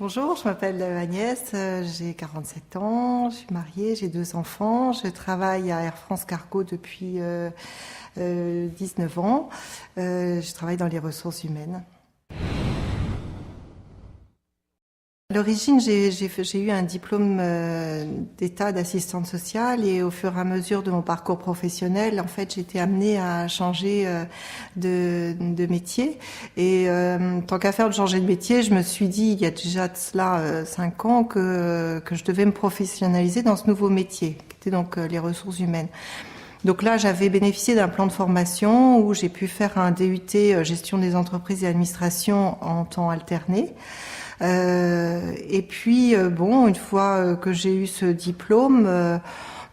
Bonjour, je m'appelle Agnès, j'ai 47 ans, je suis mariée, j'ai 2 enfants, je travaille à Air France Cargo depuis 19 ans, je travaille dans les ressources humaines. À l'origine, j'ai eu un diplôme d'état d'assistante sociale et au fur et à mesure de mon parcours professionnel, en fait, j'ai été amenée à changer de métier. Et tant qu'à faire de changer de métier, je me suis dit, il y a déjà de cela 5 ans, que je devais me professionnaliser dans ce nouveau métier, qui était donc les ressources humaines. Donc là, j'avais bénéficié d'un plan de formation où j'ai pu faire un DUT gestion des entreprises et administration en temps alterné. Et puis, une fois que j'ai eu ce diplôme,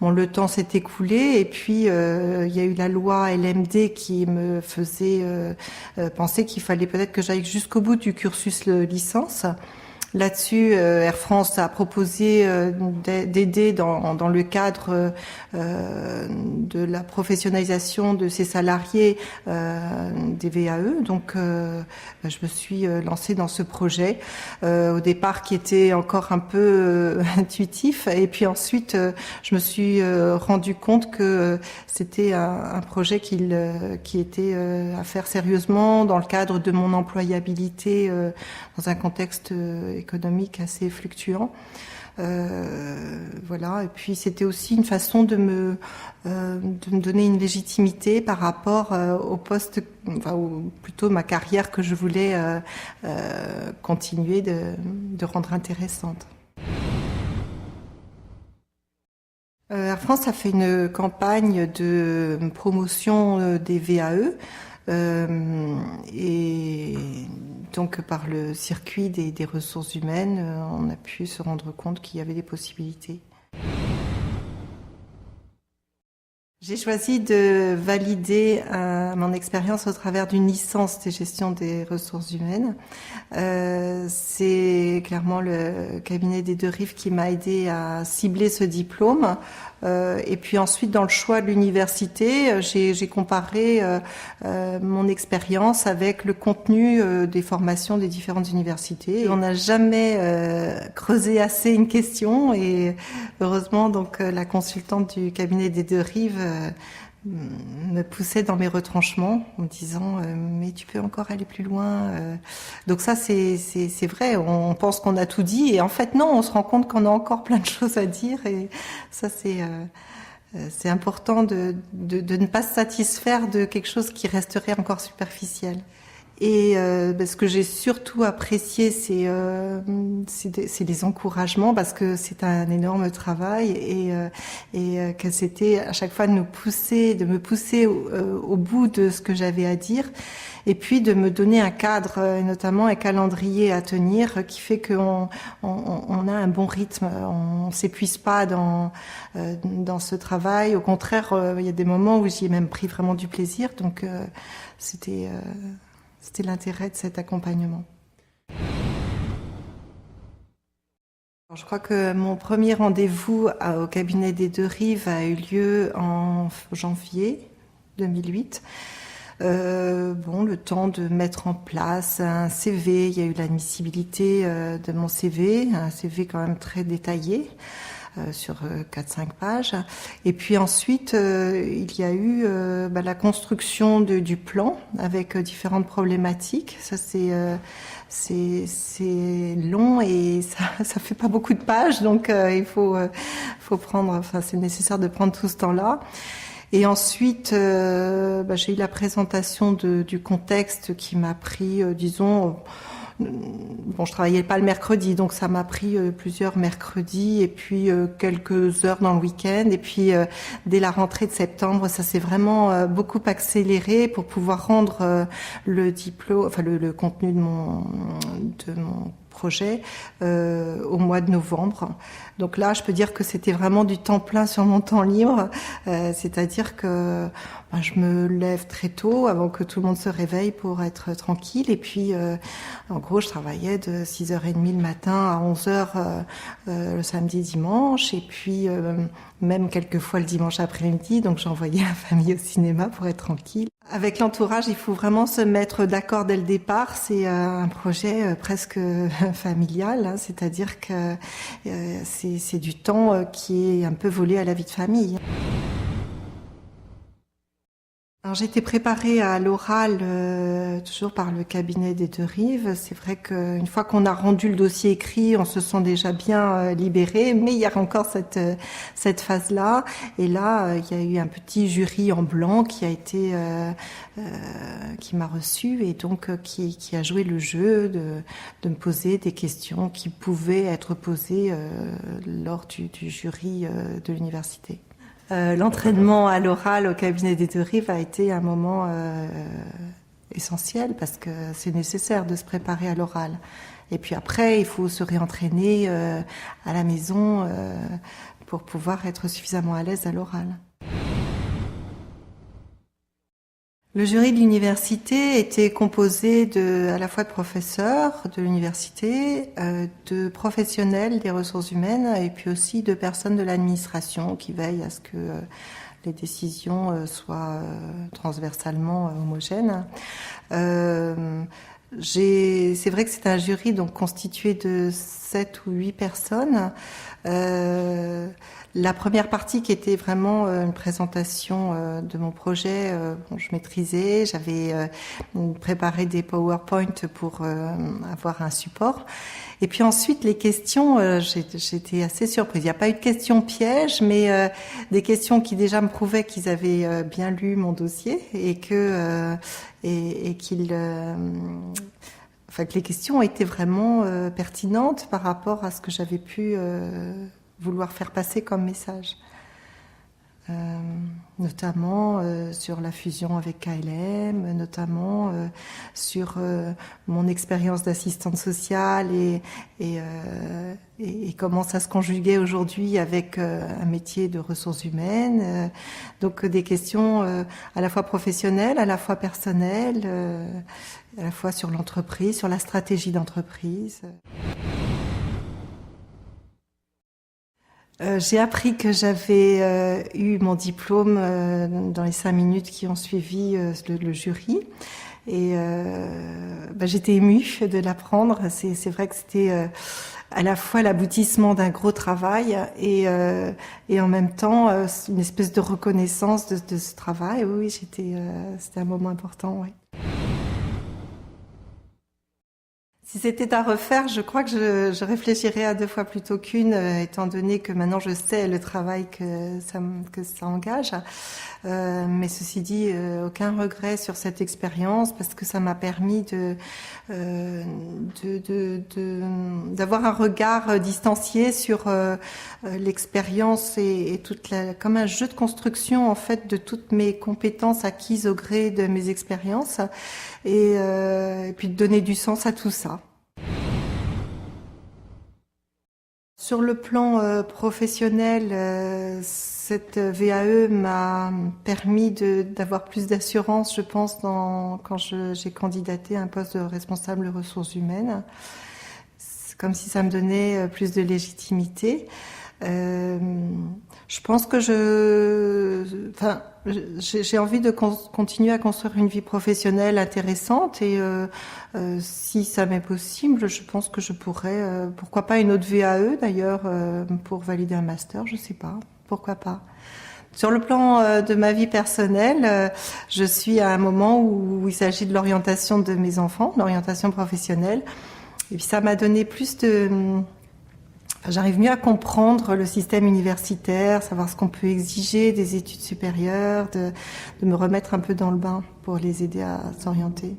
le temps s'est écoulé et puis il y a eu la loi LMD qui me faisait penser qu'il fallait peut-être que j'aille jusqu'au bout du cursus licence. Là-dessus, Air France a proposé d'aider dans le cadre de la professionnalisation de ses salariés des VAE. Donc, je me suis lancée dans ce projet au départ qui était encore un peu intuitif. Et puis ensuite, je me suis rendu compte que c'était un projet qui était à faire sérieusement dans le cadre de mon employabilité dans un contexte économique assez fluctuant. Voilà. Et puis c'était aussi une façon de me donner une légitimité par rapport au poste, ou plutôt ma carrière que je voulais continuer de rendre intéressante. Air France a fait une campagne de promotion des VAE. Et donc par le circuit des ressources humaines, on a pu se rendre compte qu'il y avait des possibilités. J'ai choisi de valider mon expérience au travers d'une licence de gestion des ressources humaines. C'est clairement le cabinet des Deux Rives qui m'a aidé à cibler ce diplôme. Et puis ensuite, dans le choix de l'université, j'ai comparé mon expérience avec le contenu des formations des différentes universités. On n'a jamais creusé assez une question et heureusement, donc la consultante du cabinet des Deux Rives me poussait dans mes retranchements en me disant mais tu peux encore aller plus loin. Donc ça c'est vrai, on pense qu'on a tout dit et en fait non, on se rend compte qu'on a encore plein de choses à dire et ça c'est important de ne pas se satisfaire de quelque chose qui resterait encore superficiel. Et ce que j'ai surtout apprécié, c'est les encouragements parce que c'est un énorme travail et que c'était à chaque fois de me pousser au bout de ce que j'avais à dire et puis de me donner un cadre et notamment un calendrier à tenir qui fait qu'on a un bon rythme, on s'épuise pas dans ce travail. Au contraire, il y a des moments où j'y ai même pris vraiment du plaisir. Donc c'était l'intérêt de cet accompagnement. Alors, je crois que mon premier rendez-vous au cabinet des Deux Rives a eu lieu en janvier 2008. Le temps de mettre en place un CV, il y a eu l'admissibilité de mon CV, un CV quand même très détaillé. Sur 4-5 pages. Et puis ensuite, il y a eu la construction du plan avec différentes problématiques. Ça, c'est long et ça fait pas beaucoup de pages, donc il faut prendre. C'est nécessaire de prendre tout ce temps-là. Et ensuite, j'ai eu la présentation du contexte qui m'a pris, je travaillais pas le mercredi, donc ça m'a pris plusieurs mercredis et puis quelques heures dans le week-end. Et puis dès la rentrée de septembre, ça s'est vraiment beaucoup accéléré pour pouvoir rendre le diplôme, le contenu de mon projet au mois de novembre. Donc là, je peux dire que c'était vraiment du temps plein sur mon temps libre, c'est-à-dire que je me lève très tôt avant que tout le monde se réveille pour être tranquille. Et puis, en gros, je travaillais de 6h30 le matin à 11h le samedi, dimanche. Et puis, même quelquefois le dimanche après-midi. Donc, j'envoyais la famille au cinéma pour être tranquille. Avec l'entourage, il faut vraiment se mettre d'accord dès le départ. C'est un projet presque familial, hein, c'est-à-dire que c'est du temps qui est un peu volé à la vie de famille. Alors j'ai été préparée à l'oral toujours par le cabinet des Deux Rives. C'est vrai qu'une fois qu'on a rendu le dossier écrit, on se sent déjà bien libéré, mais il y a encore cette phase-là. Et là, il y a eu un petit jury en blanc qui a été qui m'a reçu et donc qui a joué le jeu de me poser des questions qui pouvaient être posées lors du jury de l'université. L'entraînement à l'oral au cabinet des Deux Rives a été un moment essentiel parce que c'est nécessaire de se préparer à l'oral. Et puis après, il faut se réentraîner à la maison pour pouvoir être suffisamment à l'aise à l'oral. Le jury de l'université était composé à la fois de professeurs de l'université, de professionnels des ressources humaines et puis aussi de personnes de l'administration qui veillent à ce que les décisions soient transversalement homogènes. C'est vrai que c'est un jury donc constitué de 7 ou 8 personnes. La première partie qui était vraiment une présentation de mon projet, je maîtrisais, j'avais préparé des PowerPoint pour avoir un support. Et puis ensuite, les questions, j'étais assez surprise. Il n'y a pas eu de questions pièges, mais des questions qui déjà me prouvaient qu'ils avaient bien lu mon dossier et que les questions étaient vraiment pertinentes par rapport à ce que j'avais pu vouloir faire passer comme message. Notamment sur la fusion avec KLM, notamment sur mon expérience d'assistante sociale et comment ça se conjuguait aujourd'hui avec un métier de ressources humaines. Donc des questions à la fois professionnelles, à la fois personnelles, à la fois sur l'entreprise, sur la stratégie d'entreprise. J'ai appris que j'avais eu mon diplôme dans les 5 minutes qui ont suivi le jury. Et j'étais émue de l'apprendre. C'est vrai que c'était à la fois l'aboutissement d'un gros travail et en même temps une espèce de reconnaissance de ce travail. Oui, c'était un moment important. Oui. Si c'était à refaire, je crois que je réfléchirais à 2 fois plutôt qu'une, étant donné que maintenant je sais le travail que ça engage. Mais ceci dit, aucun regret sur cette expérience parce que ça m'a permis d'avoir un regard distancié sur l'expérience et comme un jeu de construction en fait de toutes mes compétences acquises au gré de mes expériences et puis de donner du sens à tout ça. Sur le plan professionnel, cette VAE m'a permis d'avoir plus d'assurance, je pense, quand j'ai candidaté à un poste de responsable ressources humaines. C'est comme si ça me donnait plus de légitimité. Je pense que j'ai envie de continuer à construire une vie professionnelle intéressante et si ça m'est possible, je pense que je pourrais, pourquoi pas une autre VAE d'ailleurs, pour valider un master, je sais pas, pourquoi pas. Sur le plan de ma vie personnelle, je suis à un moment où il s'agit de l'orientation de mes enfants, l'orientation professionnelle, et puis ça m'a donné plus de... J'arrive mieux à comprendre le système universitaire, savoir ce qu'on peut exiger des études supérieures, de me remettre un peu dans le bain pour les aider à s'orienter.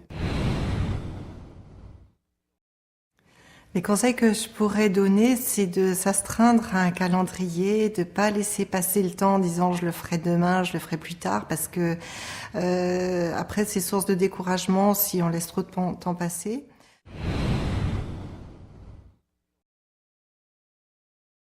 Les conseils que je pourrais donner, c'est de s'astreindre à un calendrier, de pas laisser passer le temps en disant je le ferai demain, je le ferai plus tard, parce que après c'est source de découragement si on laisse trop de temps passer.